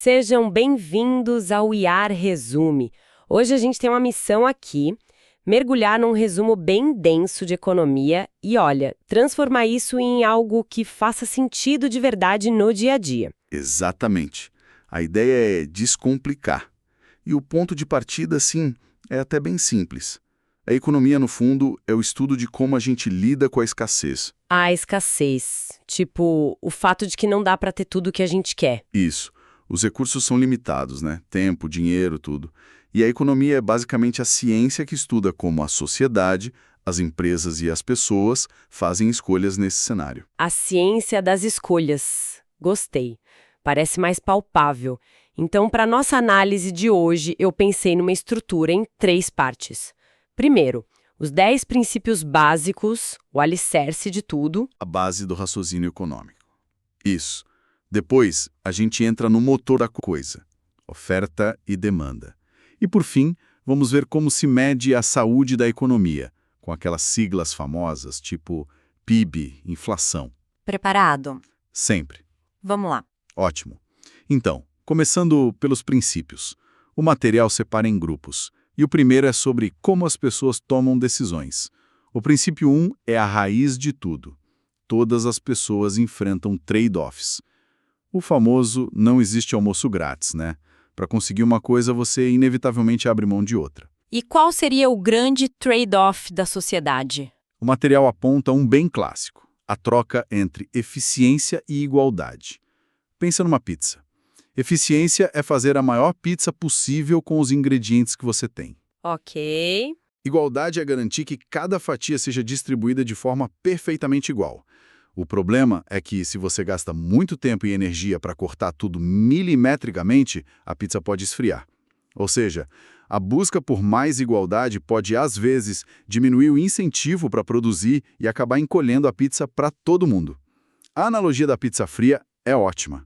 Sejam bem-vindos ao IAR Resume. Hoje a gente tem uma missão aqui, mergulhar num resumo bem denso de economia e, olha, transformar isso em algo que faça sentido de verdade no dia a dia. Exatamente. A ideia é descomplicar. E o ponto de partida, sim, é até bem simples. A economia, no fundo, é o estudo de como a gente lida com a escassez. A escassez, tipo, o fato de que não dá para ter tudo o que a gente quer. Isso. Os recursos são limitados, né? Tempo, dinheiro, tudo. E a economia é basicamente a ciência que estuda como a sociedade, as empresas e as pessoas fazem escolhas nesse cenário. A ciência das escolhas. Gostei. Parece mais palpável. Então, para nossa análise de hoje, eu pensei numa estrutura em 3 partes. Primeiro, os 10 princípios básicos, o alicerce de tudo. A base do raciocínio econômico. Isso. Depois, a gente entra no motor da coisa, oferta e demanda. E, por fim, vamos ver como se mede a saúde da economia, com aquelas siglas famosas, tipo PIB, inflação. Preparado? Sempre. Vamos lá. Ótimo. Então, começando pelos princípios. O material separa em grupos, e o primeiro é sobre como as pessoas tomam decisões. O princípio 1 é a raiz de tudo. Todas as pessoas enfrentam trade-offs. O famoso não existe almoço grátis, né? Para conseguir uma coisa, você inevitavelmente abre mão de outra. E qual seria o grande trade-off da sociedade? O material aponta um bem clássico, a troca entre eficiência e igualdade. Pensa numa pizza. Eficiência é fazer a maior pizza possível com os ingredientes que você tem. Ok. Igualdade é garantir que cada fatia seja distribuída de forma perfeitamente igual. O problema é que, se você gasta muito tempo e energia para cortar tudo milimetricamente, a pizza pode esfriar. Ou seja, a busca por mais igualdade pode, às vezes, diminuir o incentivo para produzir e acabar encolhendo a pizza para todo mundo. A analogia da pizza fria é ótima.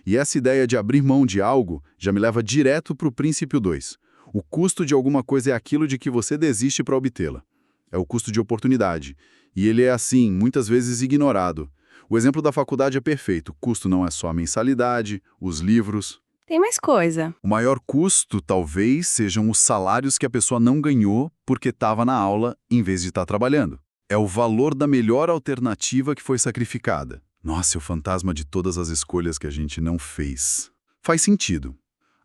E essa ideia de abrir mão de algo já me leva direto para o princípio 2. O custo de alguma coisa é aquilo de que você desiste para obtê-la. É o custo de oportunidade. E ele é, assim, muitas vezes ignorado. O exemplo da faculdade é perfeito. O custo não é só a mensalidade, os livros. Tem mais coisa. O maior custo, talvez, sejam os salários que a pessoa não ganhou porque estava na aula em vez de estar trabalhando. É o valor da melhor alternativa que foi sacrificada. Nossa, é o fantasma de todas as escolhas que a gente não fez. Faz sentido.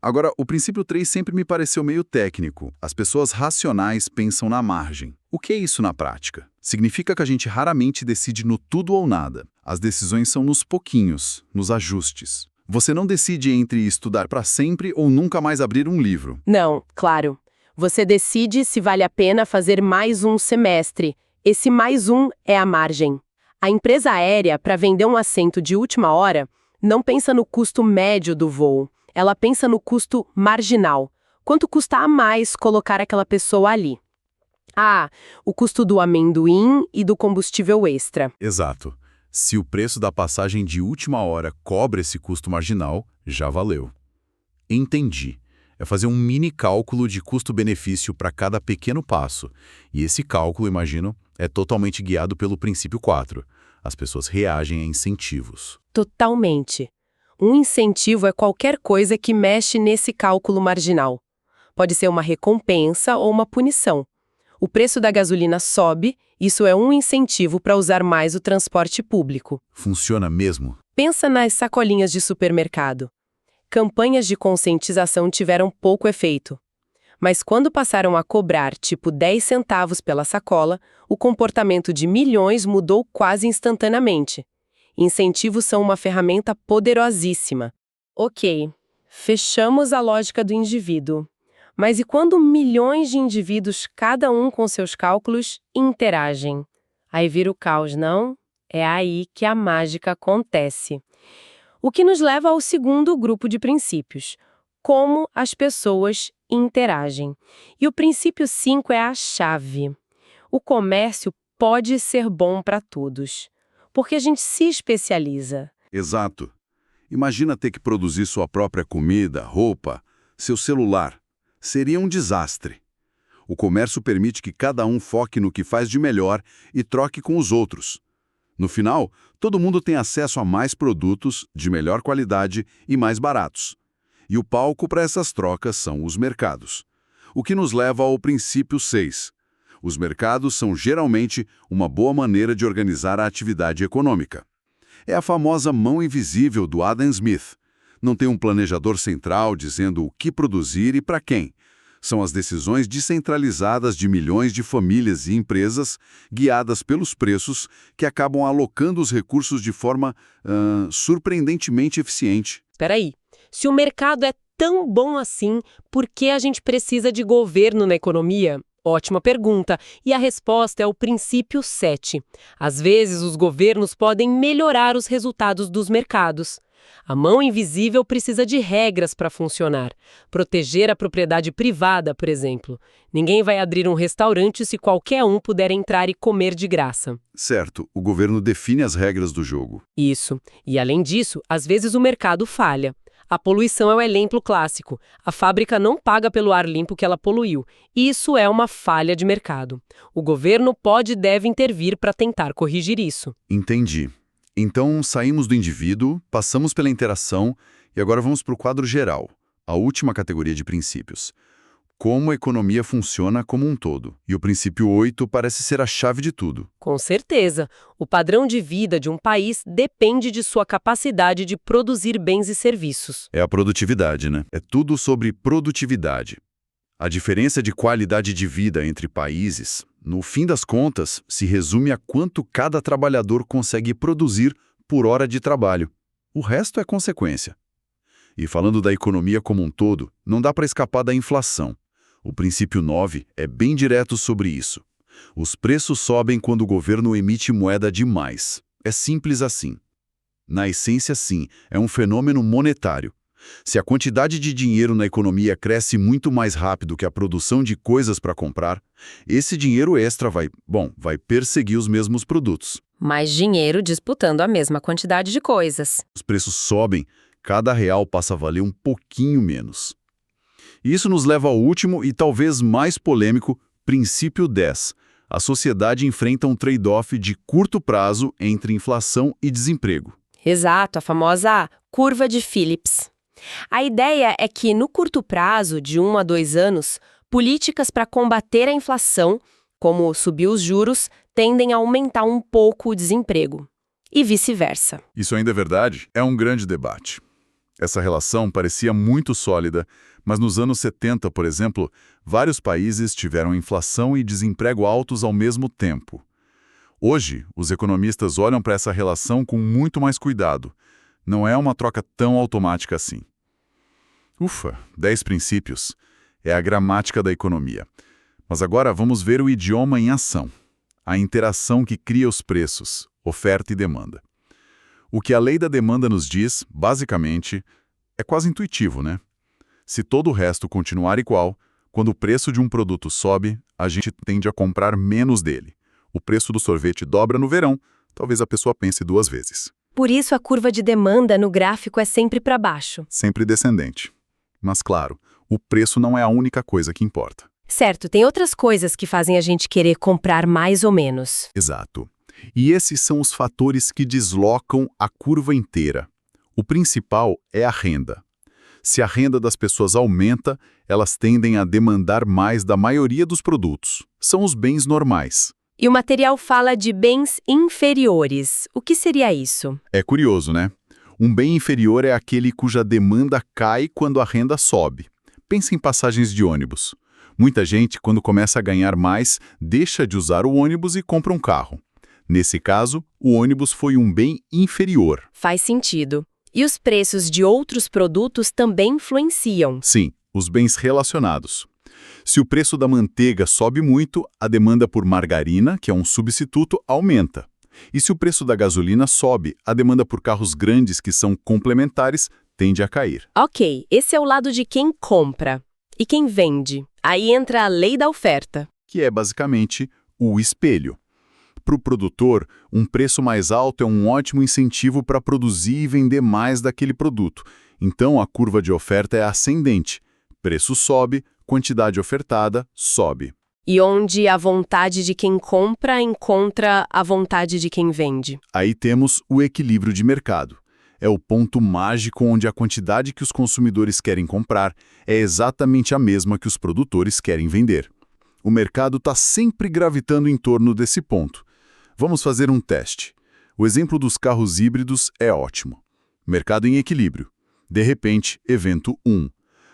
Agora, o princípio 3 sempre me pareceu meio técnico. As pessoas racionais pensam na margem. O que é isso na prática? Significa que a gente raramente decide no tudo ou nada. As decisões são nos pouquinhos, nos ajustes. Você não decide entre estudar para sempre ou nunca mais abrir um livro. Não, claro. Você decide se vale a pena fazer mais um semestre. Esse mais um é a margem. A empresa aérea, para vender um assento de última hora, não pensa no custo médio do voo. Ela pensa no custo marginal. Quanto custa a mais colocar aquela pessoa ali? Ah, o custo do amendoim e do combustível extra. Exato. Se o preço da passagem de última hora cobre esse custo marginal, já valeu. Entendi. É fazer um mini cálculo de custo-benefício para cada pequeno passo. E esse cálculo, imagino, é totalmente guiado pelo princípio 4. As pessoas reagem a incentivos. Totalmente. Um incentivo é qualquer coisa que mexe nesse cálculo marginal. Pode ser uma recompensa ou uma punição. O preço da gasolina sobe, isso é um incentivo para usar mais o transporte público. Funciona mesmo? Pensa nas sacolinhas de supermercado. Campanhas de conscientização tiveram pouco efeito. Mas quando passaram a cobrar tipo 10 centavos pela sacola, o comportamento de milhões mudou quase instantaneamente. Incentivos são uma ferramenta poderosíssima. Ok, fechamos a lógica do indivíduo. Mas e quando milhões de indivíduos, cada um com seus cálculos, interagem? Aí vira o caos, não? É aí que a mágica acontece. O que nos leva ao segundo grupo de princípios: como as pessoas interagem. E o princípio 5 é a chave. O comércio pode ser bom para todos, porque a gente se especializa. Exato. Imagina ter que produzir sua própria comida, roupa, seu celular. Seria um desastre. O comércio permite que cada um foque no que faz de melhor e troque com os outros. No final, todo mundo tem acesso a mais produtos, de melhor qualidade e mais baratos. E o palco para essas trocas são os mercados. O que nos leva ao princípio 6. Os mercados são geralmente uma boa maneira de organizar a atividade econômica. É a famosa mão invisível do Adam Smith. Não tem um planejador central dizendo o que produzir e para quem. São as decisões descentralizadas de milhões de famílias e empresas, guiadas pelos preços, que acabam alocando os recursos de forma surpreendentemente eficiente. Espera aí. Se o mercado é tão bom assim, por que a gente precisa de governo na economia? Ótima pergunta. E a resposta é o princípio 7. Às vezes, os governos podem melhorar os resultados dos mercados. A mão invisível precisa de regras para funcionar. Proteger a propriedade privada, por exemplo. Ninguém vai abrir um restaurante se qualquer um puder entrar e comer de graça. Certo, o governo define as regras do jogo. Isso. E, além disso, às vezes o mercado falha. A poluição é o exemplo clássico. A fábrica não paga pelo ar limpo que ela poluiu. Isso é uma falha de mercado. O governo pode e deve intervir para tentar corrigir isso. Entendi. Então, saímos do indivíduo, passamos pela interação e agora vamos para o quadro geral, a última categoria de princípios. Como a economia funciona como um todo. E o princípio 8 parece ser a chave de tudo. Com certeza. O padrão de vida de um país depende de sua capacidade de produzir bens e serviços. É a produtividade, né? É tudo sobre produtividade. A diferença de qualidade de vida entre países, no fim das contas, se resume a quanto cada trabalhador consegue produzir por hora de trabalho. O resto é consequência. E falando da economia como um todo, não dá para escapar da inflação. O princípio 9 é bem direto sobre isso. Os preços sobem quando o governo emite moeda demais. É simples assim. Na essência, sim, é um fenômeno monetário. Se a quantidade de dinheiro na economia cresce muito mais rápido que a produção de coisas para comprar, esse dinheiro extra vai perseguir os mesmos produtos. Mais dinheiro disputando a mesma quantidade de coisas. Os preços sobem, cada real passa a valer um pouquinho menos. E isso nos leva ao último e talvez mais polêmico, princípio 10. A sociedade enfrenta um trade-off de curto prazo entre inflação e desemprego. Exato, a famosa curva de Phillips. A ideia é que, no curto prazo, de 1 a 2 anos, políticas para combater a inflação, como subir os juros, tendem a aumentar um pouco o desemprego. E vice-versa. Isso ainda é verdade? É um grande debate. Essa relação parecia muito sólida, mas nos anos 70, por exemplo, vários países tiveram inflação e desemprego altos ao mesmo tempo. Hoje, os economistas olham para essa relação com muito mais cuidado. Não é uma troca tão automática assim. Ufa, 10 princípios. É a gramática da economia. Mas agora vamos ver o idioma em ação. A interação que cria os preços, oferta e demanda. O que a lei da demanda nos diz, basicamente, é quase intuitivo, né? Se todo o resto continuar igual, quando o preço de um produto sobe, a gente tende a comprar menos dele. O preço do sorvete dobra no verão, talvez a pessoa pense 2 vezes. Por isso a curva de demanda no gráfico é sempre para baixo. Sempre descendente. Mas claro, o preço não é a única coisa que importa. Certo, tem outras coisas que fazem a gente querer comprar mais ou menos. Exato. E esses são os fatores que deslocam a curva inteira. O principal é a renda. Se a renda das pessoas aumenta, elas tendem a demandar mais da maioria dos produtos. São os bens normais. E o material fala de bens inferiores. O que seria isso? É curioso, né? Um bem inferior é aquele cuja demanda cai quando a renda sobe. Pense em passagens de ônibus. Muita gente, quando começa a ganhar mais, deixa de usar o ônibus e compra um carro. Nesse caso, o ônibus foi um bem inferior. Faz sentido. E os preços de outros produtos também influenciam. Sim, os bens relacionados. Se o preço da manteiga sobe muito, a demanda por margarina, que é um substituto, aumenta. E se o preço da gasolina sobe, a demanda por carros grandes, que são complementares, tende a cair. Ok, esse é o lado de quem compra. E quem vende? Aí entra a lei da oferta. Que é basicamente o espelho. Para o produtor, um preço mais alto é um ótimo incentivo para produzir e vender mais daquele produto. Então, a curva de oferta é ascendente. Preço sobe, quantidade ofertada sobe. E onde a vontade de quem compra encontra a vontade de quem vende. Aí temos o equilíbrio de mercado. É o ponto mágico onde a quantidade que os consumidores querem comprar é exatamente a mesma que os produtores querem vender. O mercado está sempre gravitando em torno desse ponto. Vamos fazer um teste. O exemplo dos carros híbridos é ótimo. Mercado em equilíbrio. De repente, evento 1.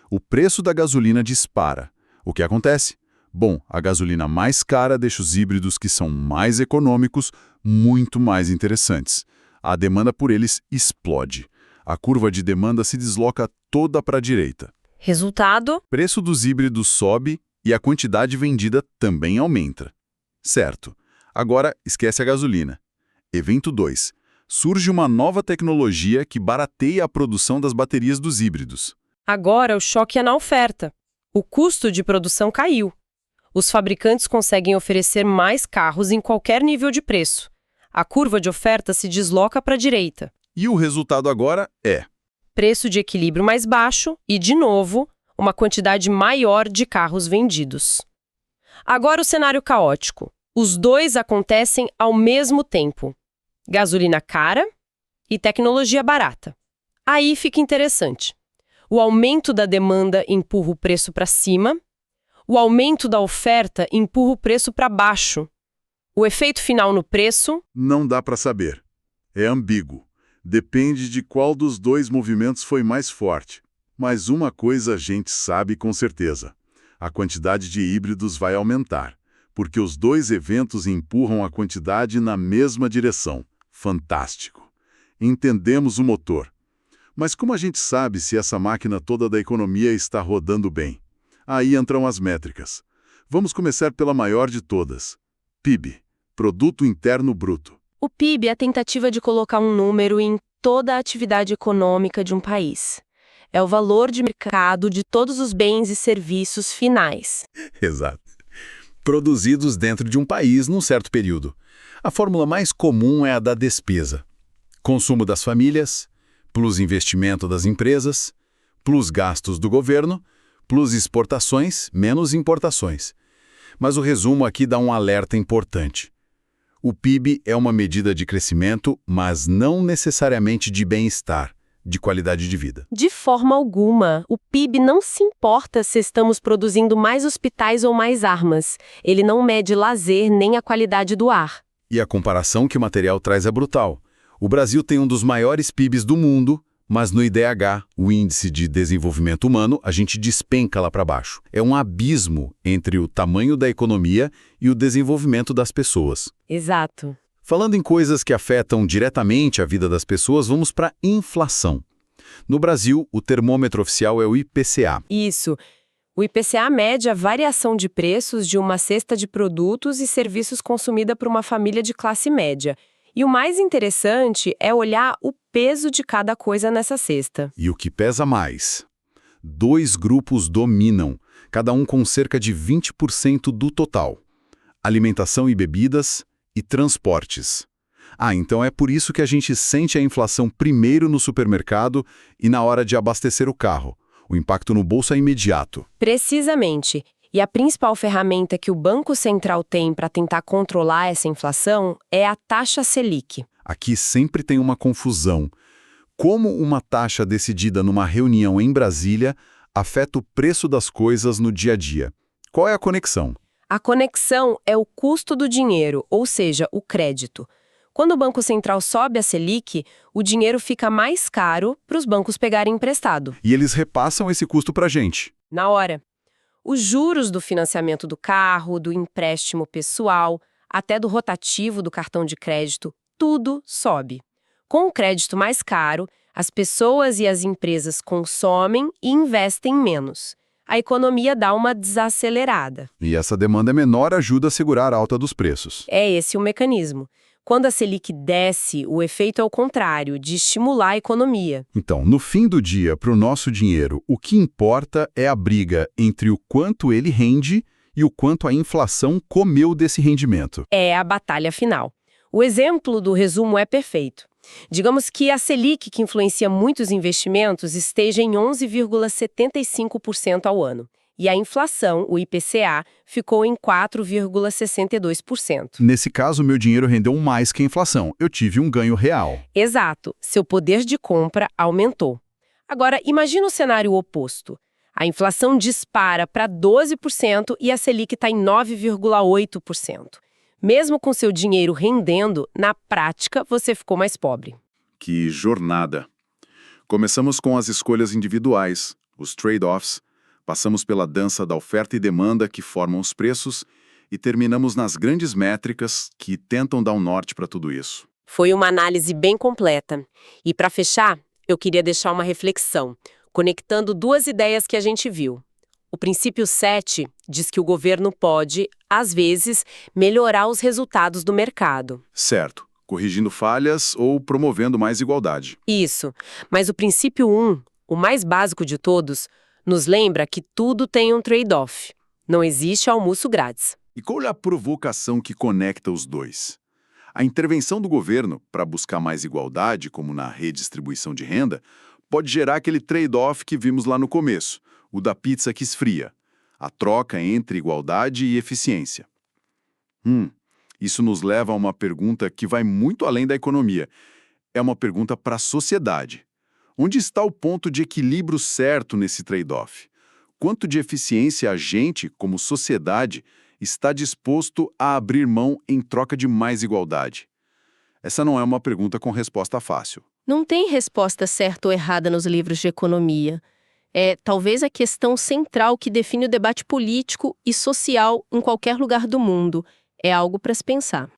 O preço da gasolina dispara. O que acontece? Bom, a gasolina mais cara deixa os híbridos que são mais econômicos muito mais interessantes. A demanda por eles explode. A curva de demanda se desloca toda para a direita. Resultado? O preço dos híbridos sobe e a quantidade vendida também aumenta. Certo. Agora, esquece a gasolina. Evento 2. Surge uma nova tecnologia que barateia a produção das baterias dos híbridos. Agora o choque é na oferta. O custo de produção caiu. Os fabricantes conseguem oferecer mais carros em qualquer nível de preço. A curva de oferta se desloca para a direita. E o resultado agora é: Preço de equilíbrio mais baixo e, de novo, uma quantidade maior de carros vendidos. Agora o cenário caótico. Os dois acontecem ao mesmo tempo. Gasolina cara e tecnologia barata. Aí fica interessante. O aumento da demanda empurra o preço para cima, o aumento da oferta empurra o preço para baixo. O efeito final no preço? não dá para saber. É ambíguo. Depende de qual dos dois movimentos foi mais forte. Mas uma coisa a gente sabe com certeza. A quantidade de híbridos vai aumentar, porque os dois eventos empurram a quantidade na mesma direção. Fantástico. Entendemos o motor. Mas como a gente sabe se essa máquina toda da economia está rodando bem? Aí entram as métricas. Vamos começar pela maior de todas. PIB, Produto Interno Bruto. O PIB é a tentativa de colocar um número em toda a atividade econômica de um país. É o valor de mercado de todos os bens e serviços finais. Exato. Produzidos dentro de um país num certo período. A fórmula mais comum é a da despesa. Consumo das famílias, plus investimento das empresas, plus gastos do governo, plus exportações, menos importações. Mas o resumo aqui dá um alerta importante. O PIB é uma medida de crescimento, mas não necessariamente de bem-estar, de qualidade de vida. De forma alguma, o PIB não se importa se estamos produzindo mais hospitais ou mais armas. Ele não mede lazer nem a qualidade do ar. E a comparação que o material traz é brutal. O Brasil tem um dos maiores PIBs do mundo, mas no IDH, o Índice de Desenvolvimento Humano, a gente despenca lá para baixo. É um abismo entre o tamanho da economia e o desenvolvimento das pessoas. Exato. Falando em coisas que afetam diretamente a vida das pessoas, vamos para inflação. No Brasil, o termômetro oficial é o IPCA. Isso. O IPCA mede a variação de preços de uma cesta de produtos e serviços consumida por uma família de classe média. E o mais interessante é olhar o peso de cada coisa nessa cesta. E o que pesa mais? 2 grupos dominam, cada um com cerca de 20% do total: alimentação e bebidas e transportes. Então é por isso que a gente sente a inflação primeiro no supermercado e na hora de abastecer o carro. O impacto no bolso é imediato. Precisamente. E a principal ferramenta que o Banco Central tem para tentar controlar essa inflação é a taxa Selic. Aqui sempre tem uma confusão. Como uma taxa decidida numa reunião em Brasília afeta o preço das coisas no dia a dia? Qual é a conexão? A conexão é o custo do dinheiro, ou seja, o crédito. Quando o Banco Central sobe a Selic, o dinheiro fica mais caro para os bancos pegarem emprestado. E eles repassam esse custo para a gente. Na hora. Os juros do financiamento do carro, do empréstimo pessoal, até do rotativo do cartão de crédito, tudo sobe. Com o crédito mais caro, as pessoas e as empresas consomem e investem menos. A economia dá uma desacelerada. E essa demanda menor ajuda a segurar a alta dos preços. É esse o mecanismo. Quando a Selic desce, o efeito é o contrário, de estimular a economia. Então, no fim do dia, para o nosso dinheiro, o que importa é a briga entre o quanto ele rende e o quanto a inflação comeu desse rendimento. É a batalha final. O exemplo do resumo é perfeito. Digamos que a Selic, que influencia muitos investimentos, esteja em 11,75% ao ano. E a inflação, o IPCA, ficou em 4,62%. Nesse caso, meu dinheiro rendeu mais que a inflação. Eu tive um ganho real. Exato, seu poder de compra aumentou. Agora, imagina o cenário oposto. A inflação dispara para 12% e a Selic está em 9,8%. Mesmo com seu dinheiro rendendo, na prática, você ficou mais pobre. Que jornada! Começamos com as escolhas individuais, os trade-offs, passamos pela dança da oferta e demanda que formam os preços e terminamos nas grandes métricas que tentam dar um norte para tudo isso. Foi uma análise bem completa. E para fechar, eu queria deixar uma reflexão, conectando duas ideias que a gente viu. O princípio 7 diz que o governo pode, às vezes, melhorar os resultados do mercado. Certo, corrigindo falhas ou promovendo mais igualdade. Isso, mas o princípio 1, o mais básico de todos, nos lembra que tudo tem um trade-off. Não existe almoço grátis. E qual é a provocação que conecta os dois? A intervenção do governo para buscar mais igualdade, como na redistribuição de renda, pode gerar aquele trade-off que vimos lá no começo, o da pizza que esfria, a troca entre igualdade e eficiência. Isso nos leva a uma pergunta que vai muito além da economia. É uma pergunta para a sociedade. Onde está o ponto de equilíbrio certo nesse trade-off? Quanto de eficiência a gente, como sociedade, está disposto a abrir mão em troca de mais igualdade? Essa não é uma pergunta com resposta fácil. Não tem resposta certa ou errada nos livros de economia. É talvez a questão central que define o debate político e social em qualquer lugar do mundo. É algo para se pensar.